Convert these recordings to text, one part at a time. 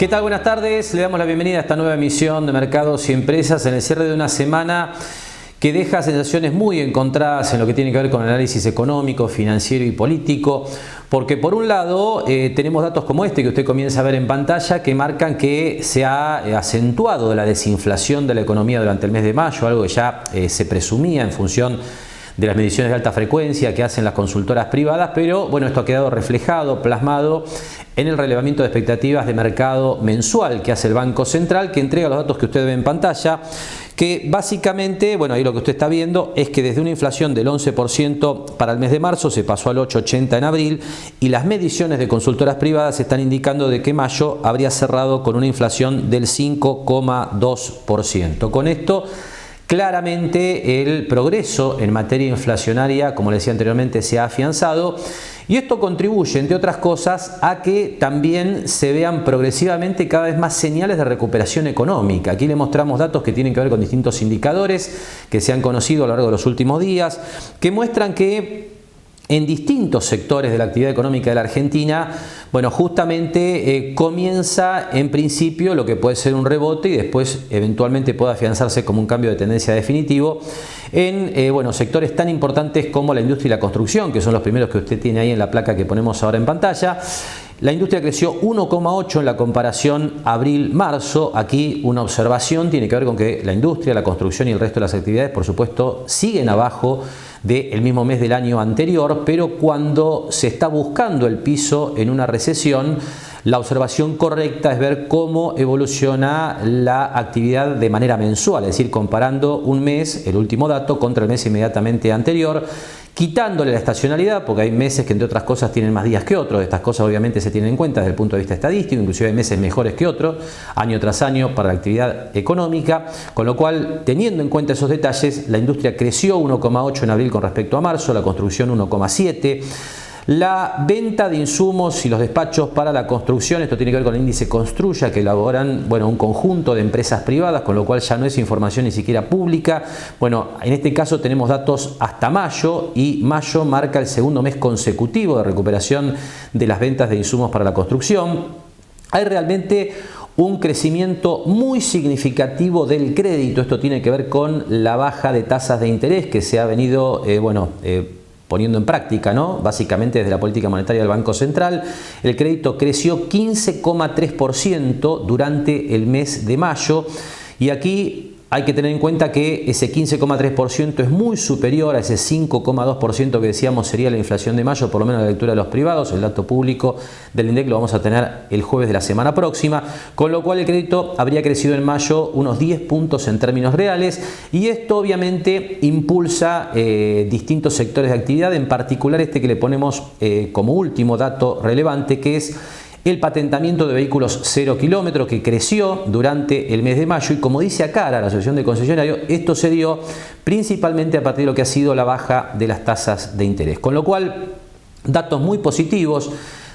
¿Qué tal? Buenas tardes. Le damos la bienvenida a esta nueva emisión de Mercados y Empresas en el cierre de una semana que deja sensaciones muy encontradas en lo que tiene que ver con el análisis económico, financiero y político, porque por un lado tenemos datos como este que usted comienza a ver en pantalla que marcan que se ha acentuado la desinflación de la economía durante el mes de mayo, algo que ya se presumía en función de las mediciones de alta frecuencia que hacen las consultoras privadas, pero bueno, esto ha quedado reflejado, plasmado en el relevamiento de expectativas de mercado mensual que hace el Banco Central, que entrega los datos que usted ve en pantalla, que básicamente, bueno, ahí lo que usted está viendo es que desde una inflación del 11% para el mes de marzo se pasó al 8,80 en abril, y las mediciones de consultoras privadas están indicando de que mayo habría cerrado con una inflación del 5,2%. Con esto, claramente el progreso en materia inflacionaria, como le decía anteriormente, se ha afianzado, y esto contribuye, entre otras cosas, a que también se vean progresivamente cada vez más señales de recuperación económica. Aquí le mostramos datos que tienen que ver con distintos indicadores que se han conocido a lo largo de los últimos días, que muestran que en distintos sectores de la actividad económica de la Argentina, bueno, justamente comienza en principio lo que puede ser un rebote y después eventualmente puede afianzarse como un cambio de tendencia definitivo en sectores tan importantes como la industria y la construcción, que son los primeros que usted tiene ahí en la placa que ponemos ahora en pantalla. La industria creció 1,8 en la comparación abril-marzo. Aquí una observación tiene que ver con que la industria, la construcción y el resto de las actividades, por supuesto, siguen abajo del mismo mes del año anterior, pero cuando se está buscando el piso en una recesión, la observación correcta es ver cómo evoluciona la actividad de manera mensual, es decir, comparando un mes, el último dato, contra el mes inmediatamente anterior, quitándole la estacionalidad, porque hay meses que entre otras cosas tienen más días que otros. Estas cosas obviamente se tienen en cuenta desde el punto de vista estadístico, inclusive hay meses mejores que otros, año tras año, para la actividad económica, con lo cual, teniendo en cuenta esos detalles, la industria creció 1,8 en abril con respecto a marzo, la construcción 1,7. La venta de insumos y los despachos para la construcción, esto tiene que ver con el índice Construya, que elaboran un conjunto de empresas privadas, con lo cual ya no es información ni siquiera pública. Bueno, en este caso tenemos datos hasta mayo, y mayo marca el segundo mes consecutivo de recuperación de las ventas de insumos para la construcción. Hay realmente un crecimiento muy significativo del crédito. Esto tiene que ver con la baja de tasas de interés que se ha venido poniendo en práctica, ¿no? Básicamente desde la política monetaria del Banco Central. El crédito creció 15,3% durante el mes de mayo, y aquí hay que tener en cuenta que ese 15,3% es muy superior a ese 5,2% que decíamos sería la inflación de mayo, por lo menos la lectura de los privados. El dato público del INDEC lo vamos a tener el jueves de la semana próxima, con lo cual el crédito habría crecido en mayo unos 10 puntos en términos reales, y esto obviamente impulsa distintos sectores de actividad, en particular este que le ponemos como último dato relevante, que es el patentamiento de vehículos 0 kilómetros, que creció durante el mes de mayo, y como dice acá la Asociación de Concesionarios, esto se dio principalmente a partir de lo que ha sido la baja de las tasas de interés. Con lo cual, datos muy positivos,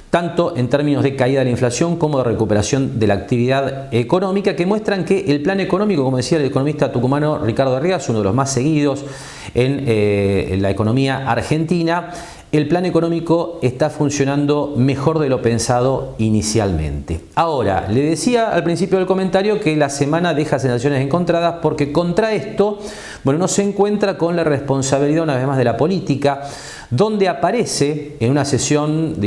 tanto en términos de caída de la inflación como de recuperación de la actividad económica, que muestran que el plan económico, como decía el economista tucumano Ricardo Arriaga, uno de los más seguidos en la economía argentina, el plan económico está funcionando mejor de lo pensado inicialmente. Ahora, le decía al principio del comentario que la semana deja sensaciones encontradas, porque contra esto, no se encuentra con la responsabilidad una vez más de la política, donde aparece en una sesión,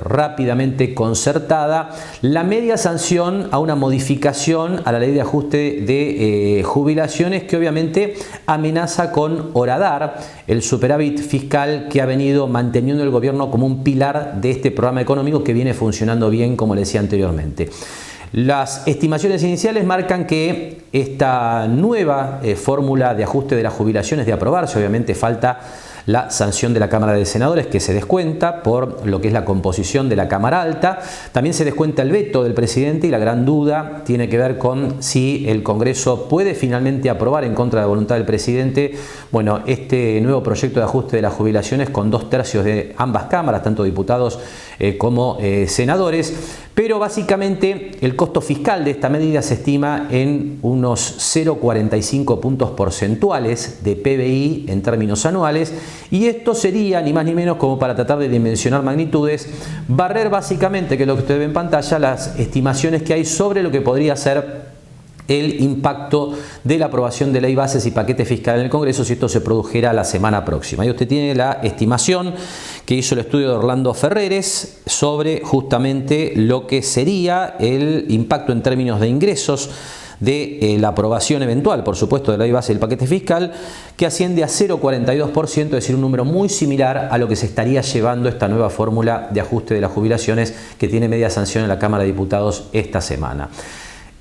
rápidamente concertada, la media sanción a una modificación a la ley de ajuste de jubilaciones, que obviamente amenaza con horadar el superávit fiscal que ha venido manteniendo el gobierno como un pilar de este programa económico que viene funcionando bien, como le decía anteriormente. Las estimaciones iniciales marcan que esta nueva fórmula de ajuste de las jubilaciones de aprobarse, obviamente falta la sanción de la Cámara de Senadores, que se descuenta por lo que es la composición de la Cámara Alta. También se descuenta el veto del presidente, y la gran duda tiene que ver con si el Congreso puede finalmente aprobar, en contra de la voluntad del presidente, este nuevo proyecto de ajuste de las jubilaciones con 2/3 de ambas cámaras, tanto diputados como senadores. Pero básicamente el costo fiscal de esta medida se estima en unos 0,45 puntos porcentuales de PBI en términos anuales, y esto sería ni más ni menos, como para tratar de dimensionar magnitudes, barrer básicamente, que es lo que usted ve en pantalla, las estimaciones que hay sobre lo que podría ser el impacto de la aprobación de ley bases y paquete fiscal en el Congreso si esto se produjera la semana próxima. Ahí usted tiene la estimación que hizo el estudio de Orlando Ferreres sobre justamente lo que sería el impacto en términos de ingresos de la aprobación eventual, por supuesto, de la ley base y el paquete fiscal, que asciende a 0,42%, es decir, un número muy similar a lo que se estaría llevando esta nueva fórmula de ajuste de las jubilaciones que tiene media sanción en la Cámara de Diputados esta semana.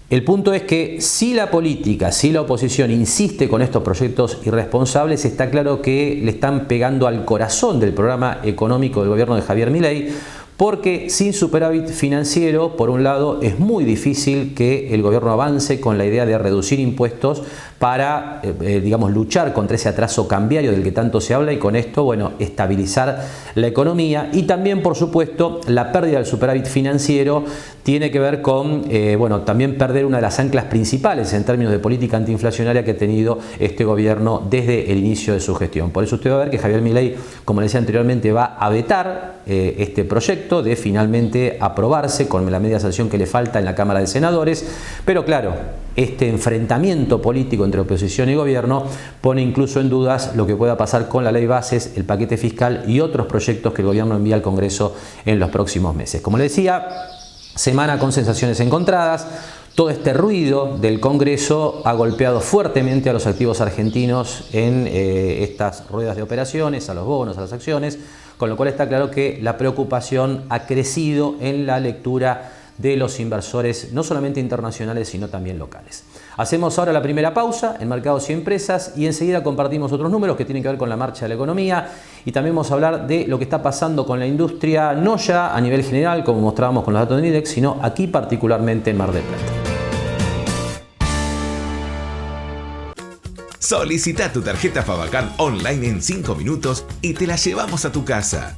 El punto es que si la política, si la oposición insiste con estos proyectos irresponsables, está claro que le están pegando al corazón del programa económico del gobierno de Javier Milei, porque sin superávit financiero, por un lado, es muy difícil que el gobierno avance con la idea de reducir impuestos para, digamos, luchar contra ese atraso cambiario del que tanto se habla y con esto, bueno, estabilizar la economía. Y también, por supuesto, la pérdida del superávit financiero tiene que ver con, bueno, también perder una de las anclas principales en términos de política antiinflacionaria que ha tenido este gobierno desde el inicio de su gestión. Por eso usted va a ver que Javier Milei, como le decía anteriormente, va a vetar este proyecto de finalmente aprobarse con la media sanción que le falta en la Cámara de Senadores, pero claro, este enfrentamiento político entre oposición y gobierno pone incluso en dudas lo que pueda pasar con la ley bases, el paquete fiscal y otros proyectos que el gobierno envía al Congreso en los próximos meses. Como le decía, semana con sensaciones encontradas. Todo este ruido del Congreso ha golpeado fuertemente a los activos argentinos en estas ruedas de operaciones, a los bonos, a las acciones, con lo cual está claro que la preocupación ha crecido en la lectura de los inversores, no solamente internacionales, sino también locales. Hacemos ahora la primera pausa en Mercados y Empresas y enseguida compartimos otros números que tienen que ver con la marcha de la economía y también vamos a hablar de lo que está pasando con la industria, no ya a nivel general, como mostrábamos con los datos del INDEX, sino aquí particularmente en Mar del Plata. Solicita tu tarjeta Favacard online en 5 minutos y te la llevamos a tu casa.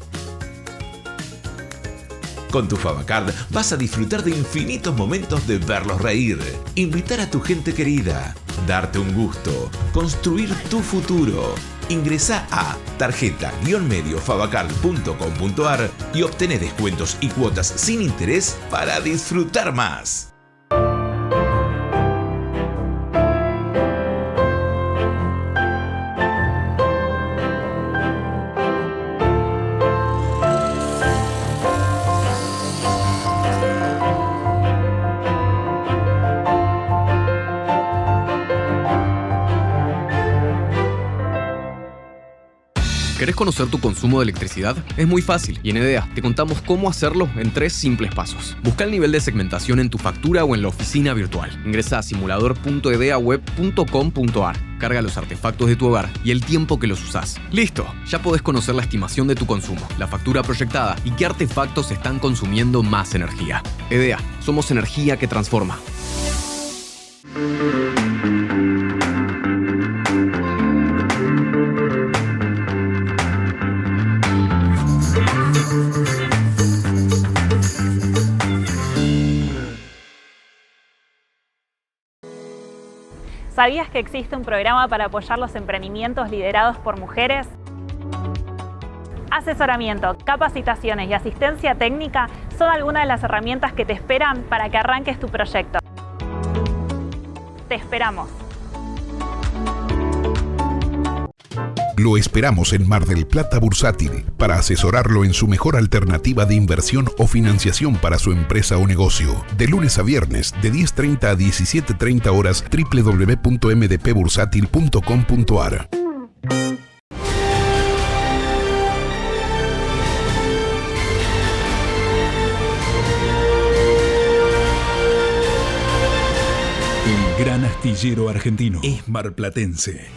Con tu Favacard vas a disfrutar de infinitos momentos de verlos reír, invitar a tu gente querida, darte un gusto, construir tu futuro. Ingresá a tarjeta-mediofavacard.com.ar y obtené descuentos y cuotas sin interés para disfrutar más. ¿Querés conocer tu consumo de electricidad? Es muy fácil y en EDEA te contamos cómo hacerlo en 3 simples pasos. Busca el nivel de segmentación en tu factura o en la oficina virtual. Ingresa a simulador.edeaweb.com.ar. Carga los artefactos de tu hogar y el tiempo que los usás. ¡Listo! Ya podés conocer la estimación de tu consumo, la factura proyectada y qué artefactos están consumiendo más energía. EDEA, somos energía que transforma. ¿Sabías que existe un programa para apoyar los emprendimientos liderados por mujeres? Asesoramiento, capacitaciones y asistencia técnica son algunas de las herramientas que te esperan para que arranques tu proyecto. Te esperamos. Lo esperamos en Mar del Plata Bursátil para asesorarlo en su mejor alternativa de inversión o financiación para su empresa o negocio. De lunes a viernes, de 10:30 a 17:30 horas, www.mdpbursátil.com.ar. El gran astillero argentino es marplatense.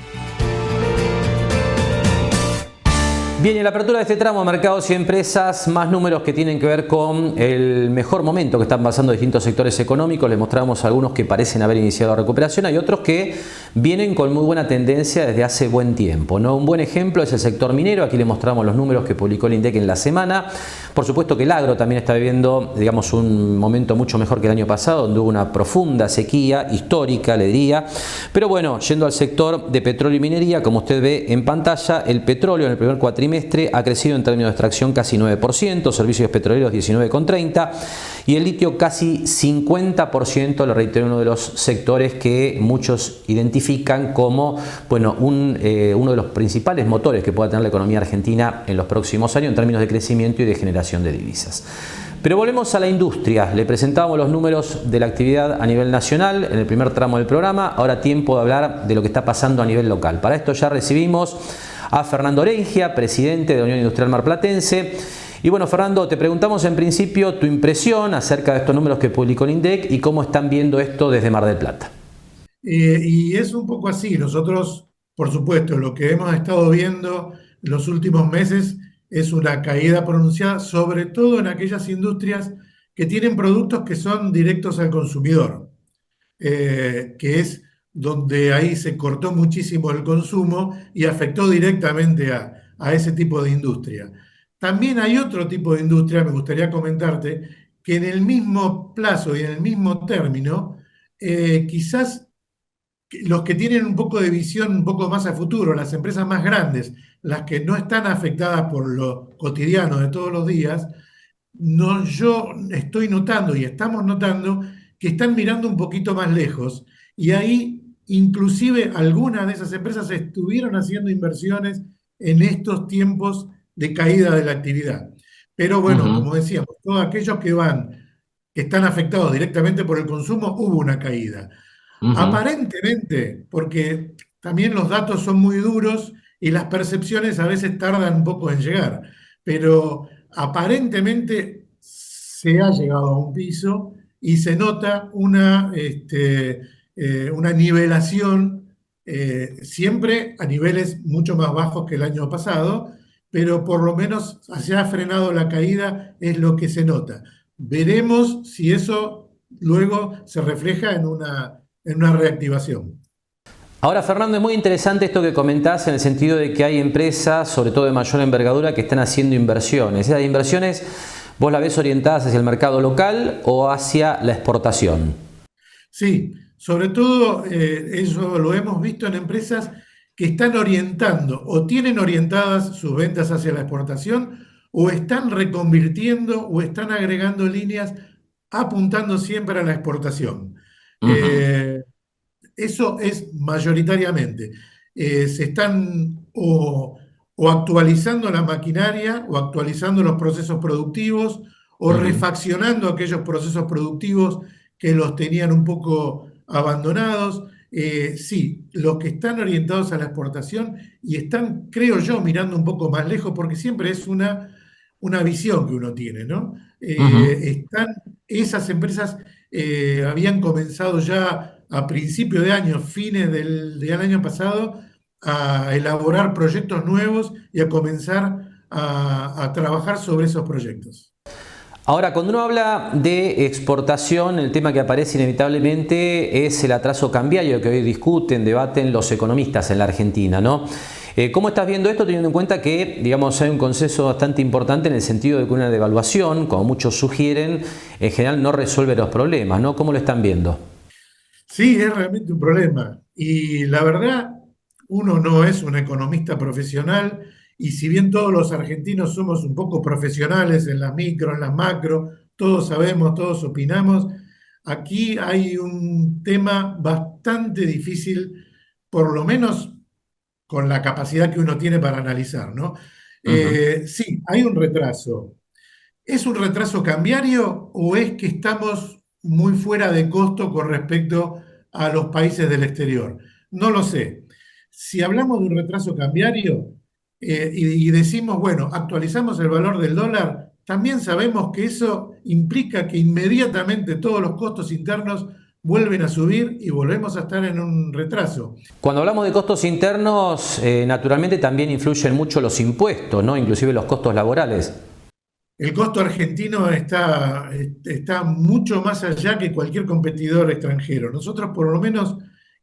Bien, en la apertura de este tramo de mercados y empresas, más números que tienen que ver con el mejor momento que están pasando distintos sectores económicos. Les mostramos algunos que parecen haber iniciado recuperación, hay otros que vienen con muy buena tendencia desde hace buen tiempo, ¿no? Un buen ejemplo es el sector minero. Aquí les mostramos los números que publicó el INDEC en la semana. Por supuesto que el agro también está viviendo, digamos, un momento mucho mejor que el año pasado, donde hubo una profunda sequía histórica, le diría. Pero bueno, yendo al sector de petróleo y minería, como usted ve en pantalla, el petróleo en el primer cuatrimestre ha crecido en términos de extracción casi 9%, servicios petroleros 19,30% y el litio casi 50%, lo reitero, uno de los sectores que muchos identifican como, bueno, uno de los principales motores que pueda tener la economía argentina en los próximos años en términos de crecimiento y de generación de divisas. Pero volvemos a la industria. Le presentamos los números de la actividad a nivel nacional en el primer tramo del programa. Ahora tiempo de hablar de lo que está pasando a nivel local. Para esto ya recibimos a Fernando Orengia, presidente de Unión Industrial Marplatense. Y bueno, Fernando, te preguntamos en principio tu impresión acerca de estos números que publicó el INDEC y cómo están viendo esto desde Mar del Plata. Y es un poco así. Nosotros, por supuesto, lo que hemos estado viendo en los últimos meses es una caída pronunciada, sobre todo en aquellas industrias que tienen productos que son directos al consumidor, que es donde ahí se cortó muchísimo el consumo y afectó directamente a ese tipo de industria. También hay otro tipo de industria, me gustaría comentarte, que en el mismo plazo y en el mismo término, quizás los que tienen un poco de visión un poco más a futuro, las empresas más grandes, las que no están afectadas por lo cotidiano de todos los días, yo estoy notando y estamos notando que están mirando un poquito más lejos y ahí inclusive algunas de esas empresas estuvieron haciendo inversiones en estos tiempos de caída de la actividad. Pero bueno, como decíamos, todos aquellos que están afectados directamente por el consumo, hubo una caída. Aparentemente, porque también los datos son muy duros y las percepciones a veces tardan un poco en llegar, pero aparentemente se ha llegado a un piso y se nota una nivelación, siempre a niveles mucho más bajos que el año pasado, pero por lo menos se ha frenado la caída, es lo que se nota. Veremos si eso luego se refleja en una reactivación. Ahora, Fernando, es muy interesante esto que comentás en el sentido de que hay empresas, sobre todo de mayor envergadura, que están haciendo inversiones. ¿Esas inversiones vos las ves orientadas hacia el mercado local o hacia la exportación? Sí, sobre todo eso lo hemos visto en empresas que están orientando o tienen orientadas sus ventas hacia la exportación o están reconvirtiendo o están agregando líneas apuntando siempre a la exportación. Eso es mayoritariamente. Se están o actualizando la maquinaria o actualizando los procesos productivos o refaccionando aquellos procesos productivos que los tenían un poco abandonados. Sí, los que están orientados a la exportación y están, creo yo, mirando un poco más lejos, porque siempre es una visión que uno tiene, ¿no? Esas empresas habían comenzado ya a principio de año, fines del año pasado, a elaborar proyectos nuevos y a comenzar a trabajar sobre esos proyectos. Ahora, cuando uno habla de exportación, el tema que aparece inevitablemente es el atraso cambiario que hoy debaten los economistas en la Argentina, ¿no? ¿Cómo estás viendo esto, teniendo en cuenta que, digamos, hay un consenso bastante importante en el sentido de que una devaluación, como muchos sugieren, en general no resuelve los problemas, ¿no? ¿Cómo lo están viendo? Sí, es realmente un problema. Y la verdad, uno no es un economista profesional y si bien todos los argentinos somos un poco profesionales en las micro, en las macro, todos sabemos, todos opinamos, aquí hay un tema bastante difícil, por lo menos con la capacidad que uno tiene para analizar, ¿no? Sí, hay un retraso. ¿Es un retraso cambiario o es que estamos muy fuera de costo con respecto a los países del exterior? No lo sé. Si hablamos de un retraso cambiario y decimos, bueno, actualizamos el valor del dólar, también sabemos que eso implica que inmediatamente todos los costos internos vuelven a subir y volvemos a estar en un retraso. Cuando hablamos de costos internos, naturalmente también influyen mucho los impuestos, ¿no? Inclusive los costos laborales. El costo argentino está mucho más allá que cualquier competidor extranjero. Nosotros por lo menos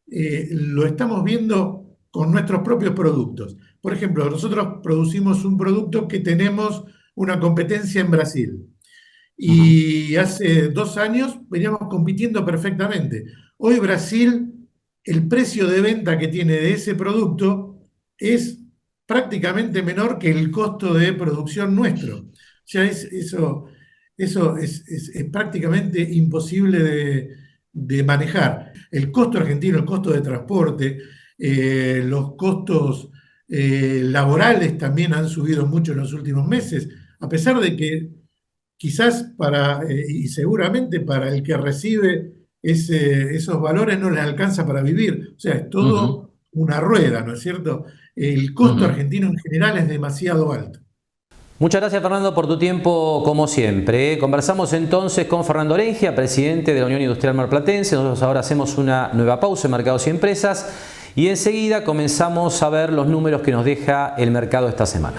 lo estamos viendo con nuestros propios productos. Por ejemplo, nosotros producimos un producto que tenemos una competencia en Brasil. Y hace 2 años veníamos compitiendo perfectamente. Hoy Brasil, el precio de venta que tiene de ese producto es prácticamente menor que el costo de producción nuestro. O sea, eso es prácticamente imposible de manejar. El costo argentino, el costo de transporte, los costos laborales también han subido mucho en los últimos meses, a pesar de que quizás y seguramente para el que recibe esos valores no les alcanza para vivir. O sea, es todo una rueda, ¿no es cierto? El costo argentino en general es demasiado alto. Muchas gracias, Fernando, por tu tiempo, como siempre. Conversamos entonces con Fernando Orengia, presidente de la Unión Industrial Marplatense. Nosotros ahora hacemos una nueva pausa en Mercados y Empresas y enseguida comenzamos a ver los números que nos deja el mercado esta semana.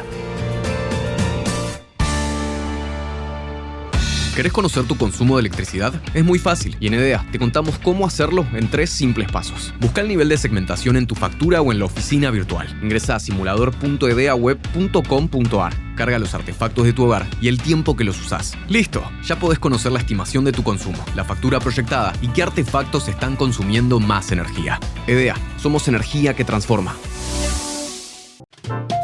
¿Querés conocer tu consumo de electricidad? Es muy fácil y en EDEA te contamos cómo hacerlo en 3 simples pasos. Busca el nivel de segmentación en tu factura o en la oficina virtual. Ingresa a simulador.edeaweb.com.ar. Carga los artefactos de tu hogar y el tiempo que los usás. ¡Listo! Ya podés conocer la estimación de tu consumo, la factura proyectada y qué artefactos están consumiendo más energía. EDEA, somos energía que transforma.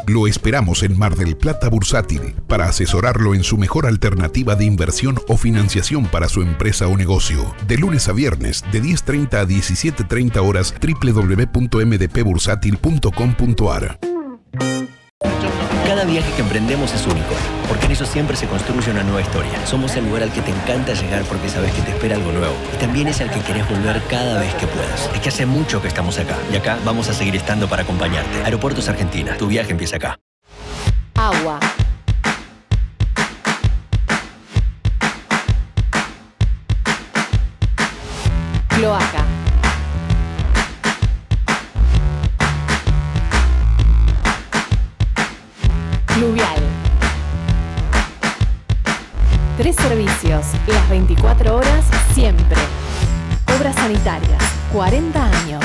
Lo esperamos en Mar del Plata Bursátil para asesorarlo en su mejor alternativa de inversión o financiación para su empresa o negocio. De lunes a viernes, de 10:30 a 17:30 horas, www.mdpbursátil.com.ar. Cada viaje que emprendemos es único, porque en eso siempre se construye una nueva historia. Somos el lugar al que te encanta llegar porque sabes que te espera algo nuevo. Y también es al que querés volver cada vez que puedas. Es que hace mucho que estamos acá, y acá vamos a seguir estando para acompañarte. Aeropuertos Argentina, tu viaje empieza acá. Agua. Cloaca. Pluvial. 3 servicios, las 24 horas, siempre. Obras sanitarias, 40 años.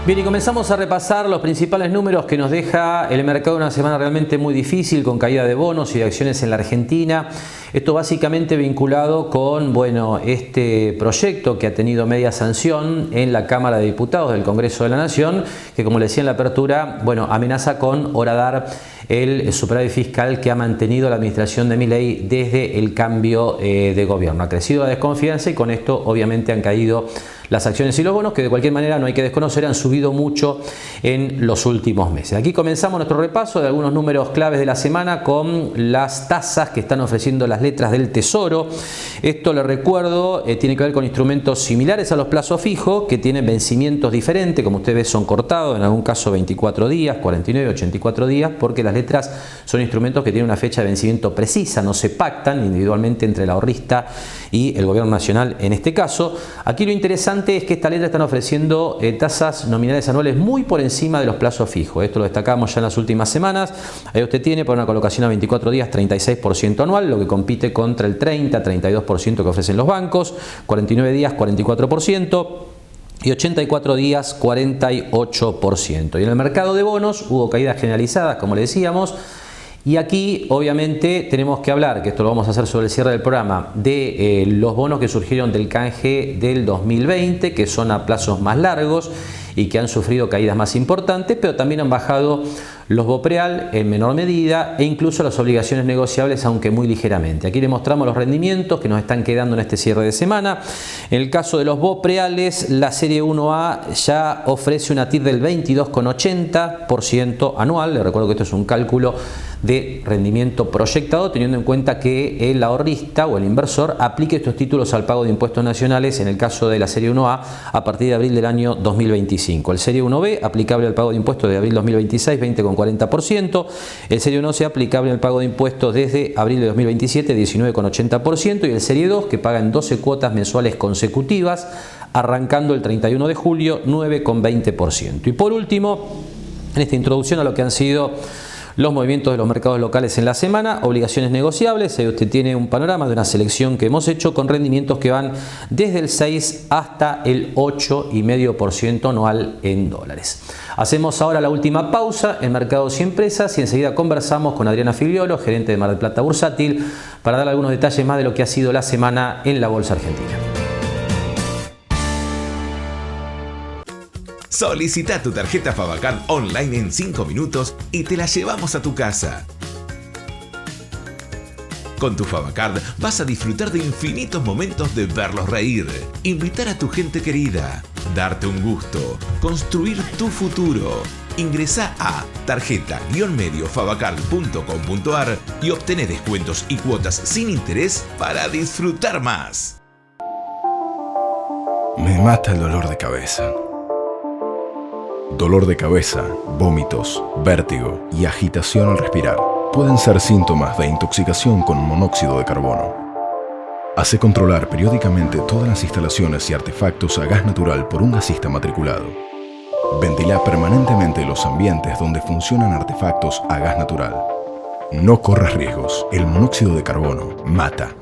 Bien, y comenzamos a repasar los principales números que nos deja el mercado, una semana realmente muy difícil, con caída de bonos y de acciones en la Argentina. Esto básicamente vinculado con, bueno, este proyecto que ha tenido media sanción en la Cámara de Diputados del Congreso de la Nación, que, como le decía en la apertura, bueno, amenaza con horadar el superávit fiscal que ha mantenido la administración de Milei desde el cambio de gobierno. Ha crecido la desconfianza y con esto obviamente han caído las acciones y los bonos, que de cualquier manera no hay que desconocer, han subido mucho en los últimos meses. Aquí comenzamos nuestro repaso de algunos números claves de la semana con las tasas que están ofreciendo las letras del Tesoro. Esto, le recuerdo, tiene que ver con instrumentos similares a los plazos fijos, que tienen vencimientos diferentes, como ustedes ven son cortados, en algún caso 24 días, 49, 84 días, porque las letras son instrumentos que tienen una fecha de vencimiento precisa, no se pactan individualmente entre el ahorrista y el gobierno nacional en este caso. Aquí lo interesante es que estas letras están ofreciendo tasas nominales anuales muy por encima de los plazos fijos. Esto lo destacamos ya en las últimas semanas. Ahí usted tiene para una colocación a 24 días 36% anual, lo que compite contra el 30-32% que ofrecen los bancos, 49 días 44%. Y 84 días 48%. Y en el mercado de bonos hubo caídas generalizadas, como le decíamos. Y aquí obviamente tenemos que hablar, que esto lo vamos a hacer sobre el cierre del programa, de los bonos que surgieron del canje del 2020, que son a plazos más largos y que han sufrido caídas más importantes, pero también han bajado los BOPREAL en menor medida e incluso las obligaciones negociables, aunque muy ligeramente. Aquí le mostramos los rendimientos que nos están quedando en este cierre de semana. En el caso de los BOPREALes, la serie 1A ya ofrece una TIR del 22,80% anual. Le recuerdo que esto es un cálculo de rendimiento proyectado, teniendo en cuenta que el ahorrista o el inversor aplique estos títulos al pago de impuestos nacionales, en el caso de la serie 1A, a partir de abril del año 2025. El serie 1B, aplicable al pago de impuestos de abril 2026, 20,40%. El serie 1C, aplicable al pago de impuestos desde abril de 2027, 19,80%. Y el serie 2, que paga en 12 cuotas mensuales consecutivas, arrancando el 31 de julio, 9,20%. Y por último, en esta introducción a lo que han sido los movimientos de los mercados locales en la semana, obligaciones negociables, ahí usted tiene un panorama de una selección que hemos hecho con rendimientos que van desde el 6 hasta el 8,5% anual en dólares. Hacemos ahora la última pausa en Mercados y Empresas y enseguida conversamos con Adriana Figliolo, gerente de Mar del Plata Bursátil, para dar algunos detalles más de lo que ha sido la semana en la Bolsa Argentina. Solicita tu tarjeta Favacard online en 5 minutos y te la llevamos a tu casa. Con tu Favacard vas a disfrutar de infinitos momentos de verlos reír, invitar a tu gente querida, darte un gusto, construir tu futuro. Ingresá a tarjeta-mediofavacard.com.ar y obtené descuentos y cuotas sin interés para disfrutar más. Me mata el dolor de cabeza. Dolor de cabeza, vómitos, vértigo y agitación al respirar pueden ser síntomas de intoxicación con monóxido de carbono. Hace controlar periódicamente todas las instalaciones y artefactos a gas natural por un gasista matriculado. Ventila permanentemente los ambientes donde funcionan artefactos a gas natural. No corras riesgos. El monóxido de carbono mata.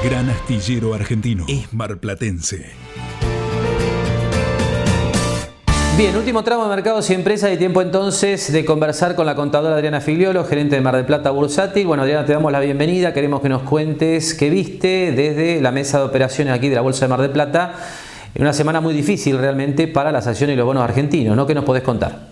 Gran astillero argentino es marplatense. Bien, último tramo de Mercados y Empresas y tiempo entonces de conversar con la contadora Adriana Figliolo, gerente de Mar del Plata Bursátil. Bueno, Adriana, te damos la bienvenida. Queremos que nos cuentes qué viste desde la mesa de operaciones aquí de la Bolsa de Mar del Plata. En una semana muy difícil realmente para las acciones y los bonos argentinos, ¿no? ¿Qué nos podés contar?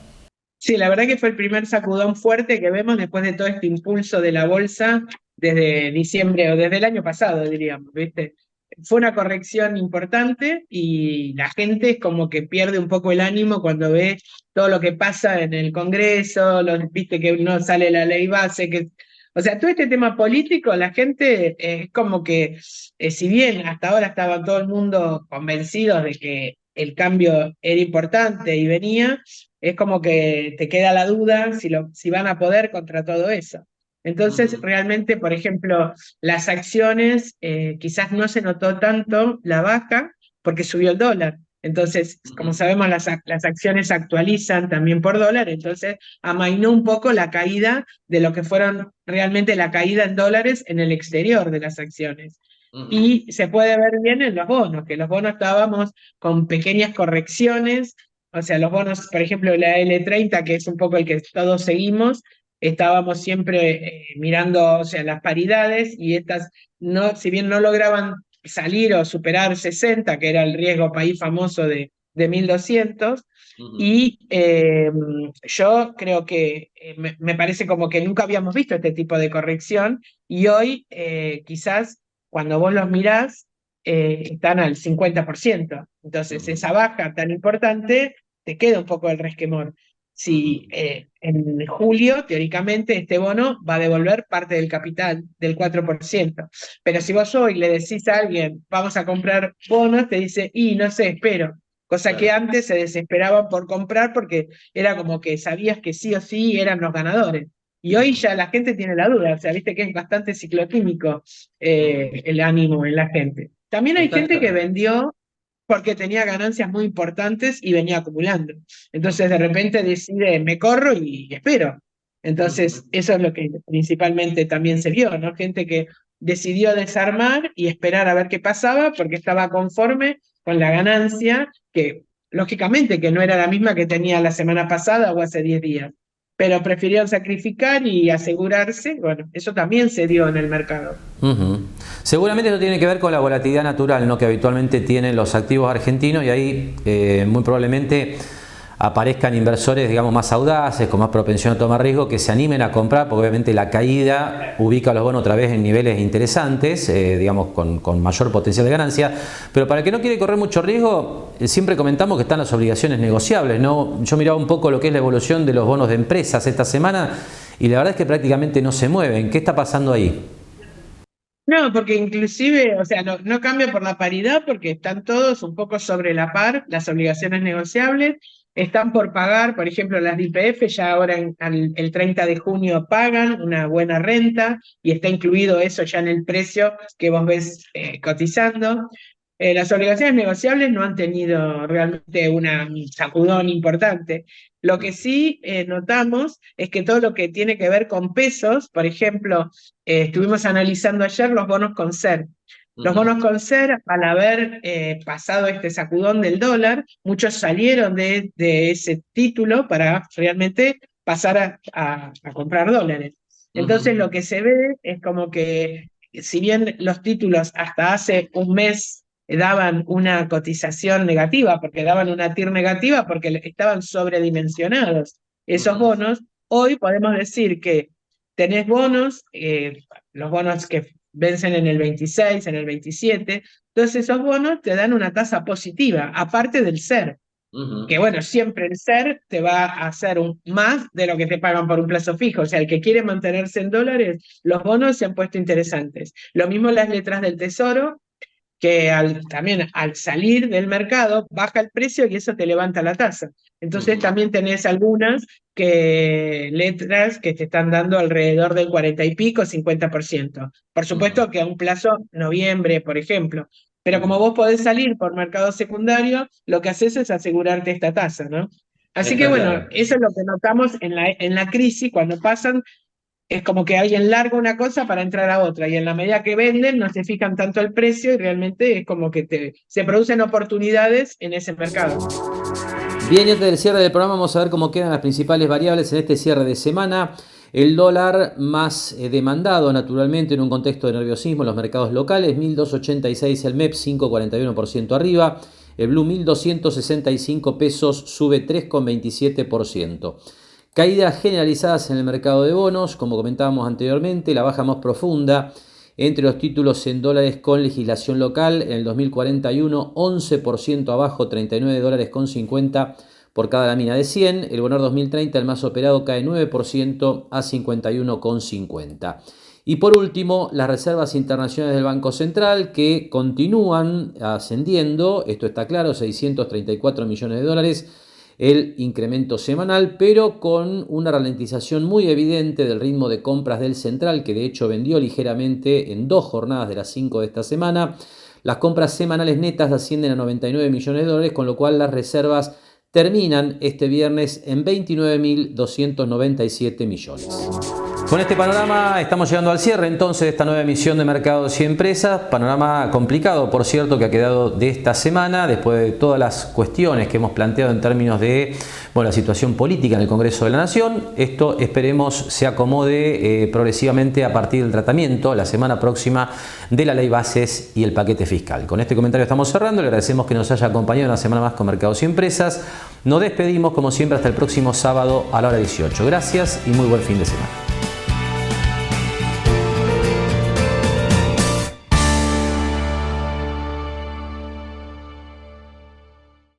Sí, la verdad que fue el primer sacudón fuerte que vemos después de todo este impulso de la bolsa desde diciembre o desde el año pasado, diríamos, ¿viste? Fue una corrección importante y la gente es como que pierde un poco el ánimo cuando ve todo lo que pasa en el Congreso, viste que no sale la ley base, o sea, todo este tema político, la gente es como que, si bien hasta ahora estaba todo el mundo convencido de que el cambio era importante y venía, es como que te queda la duda si van a poder contra todo eso. Entonces, realmente, por ejemplo, las acciones, quizás no se notó tanto la baja porque subió el dólar. Entonces, como sabemos, las acciones se actualizan también por dólar, entonces amainó un poco la caída de lo que fueron realmente la caída en dólares en el exterior de las acciones. Y se puede ver bien en los bonos, que los bonos estábamos con pequeñas correcciones, o sea, los bonos, por ejemplo, la L30, que es un poco el que todos seguimos, estábamos siempre mirando, o sea, las paridades y estas, no, si bien no lograban salir o superar 60, que era el riesgo país famoso de 1200, y yo creo que me parece como que nunca habíamos visto este tipo de corrección y hoy quizás cuando vos los mirás están al 50%, entonces esa baja tan importante te queda un poco el resquemor. Si en julio, teóricamente, este bono va a devolver parte del capital, del 4%. Pero si vos hoy le decís a alguien, vamos a comprar bonos, te dice, y no sé, espero. Cosa que antes se desesperaban por comprar porque era como que sabías que sí o sí eran los ganadores. Y hoy ya la gente tiene la duda, o sea, viste que es bastante ciclotímico el ánimo en la gente. También hay gente que vendió porque tenía ganancias muy importantes y venía acumulando. Entonces de repente decide, me corro y espero. Entonces eso es lo que principalmente también se vio, ¿no? Gente que decidió desarmar y esperar a ver qué pasaba porque estaba conforme con la ganancia, que lógicamente que no era la misma que tenía la semana pasada o hace 10 días, pero prefirieron sacrificar y asegurarse. Bueno, eso también se dio en el mercado. Seguramente esto tiene que ver con la volatilidad natural, ¿no?, que habitualmente tienen los activos argentinos, y ahí muy probablemente aparezcan inversores, digamos, más audaces, con más propensión a tomar riesgo, que se animen a comprar, porque obviamente la caída ubica a los bonos otra vez en niveles interesantes, digamos, con mayor potencial de ganancia. Pero para el que no quiere correr mucho riesgo, siempre comentamos que están las obligaciones negociables, ¿no? Yo miraba un poco lo que es la evolución de los bonos de empresas esta semana y la verdad es que prácticamente no se mueven. ¿Qué está pasando ahí? No, porque inclusive, o sea, no cambia por la paridad porque están todos un poco sobre la par, las obligaciones negociables. Están por pagar, por ejemplo, las de YPF ya ahora el 30 de junio pagan una buena renta y está incluido eso ya en el precio que vos ves cotizando. Las obligaciones negociables no han tenido realmente un sacudón importante. Lo que sí notamos es que todo lo que tiene que ver con pesos, por ejemplo, estuvimos analizando ayer los bonos con SER. Los bonos con SER, al haber pasado este sacudón del dólar, muchos salieron de ese título para realmente pasar a comprar dólares. Entonces lo que se ve es como que, si bien los títulos hasta hace un mes daban una cotización negativa, porque daban una TIR negativa, porque estaban sobredimensionados esos bonos, hoy podemos decir que tenés bonos, los bonos que vencen en el 26, en el 27, entonces esos bonos te dan una tasa positiva, aparte del SER, que bueno, siempre el SER te va a hacer más de lo que te pagan por un plazo fijo, o sea, el que quiere mantenerse en dólares, los bonos se han puesto interesantes. Lo mismo las letras del Tesoro, que también al salir del mercado baja el precio y eso te levanta la tasa. Entonces también tenés algunas letras que te están dando alrededor del 40 y pico, 50%. Por supuesto que a un plazo noviembre, por ejemplo. Pero como vos podés salir por mercado secundario, lo que haces es asegurarte esta tasa, ¿no? Así que bueno, eso es lo que notamos en la crisis cuando pasan. Es como que alguien larga una cosa para entrar a otra y en la medida que venden no se fijan tanto el precio y realmente es como que se producen oportunidades en ese mercado. Bien, y antes del cierre del programa vamos a ver cómo quedan las principales variables en este cierre de semana. El dólar más demandado naturalmente en un contexto de nerviosismo en los mercados locales, 1.286 el MEP, 5,41% arriba. El Blue 1.265 pesos, sube 3,27%. Caídas generalizadas en el mercado de bonos, como comentábamos anteriormente, la baja más profunda entre los títulos en dólares con legislación local. En el 2041, 11% abajo, 39 dólares con 50 por cada lámina de 100. El bono 2030, el más operado, cae 9% a 51,50. Y por último, las reservas internacionales del Banco Central, que continúan ascendiendo, esto está claro, 634 millones de dólares. El incremento semanal, pero con una ralentización muy evidente del ritmo de compras del central, que de hecho vendió ligeramente en 2 jornadas de las 5 de esta semana. Las compras semanales netas ascienden a 99 millones de dólares, con lo cual las reservas terminan este viernes en 29.297 millones. Con este panorama estamos llegando al cierre entonces de esta nueva emisión de Mercados y Empresas. Panorama complicado, por cierto, que ha quedado de esta semana después de todas las cuestiones que hemos planteado en términos de la situación política en el Congreso de la Nación. Esto esperemos se acomode progresivamente a partir del tratamiento la semana próxima de la Ley Bases y el paquete fiscal. Con este comentario estamos cerrando. Le agradecemos que nos haya acompañado una semana más con Mercados y Empresas. Nos despedimos como siempre hasta el próximo sábado a la hora 18. Gracias y muy buen fin de semana.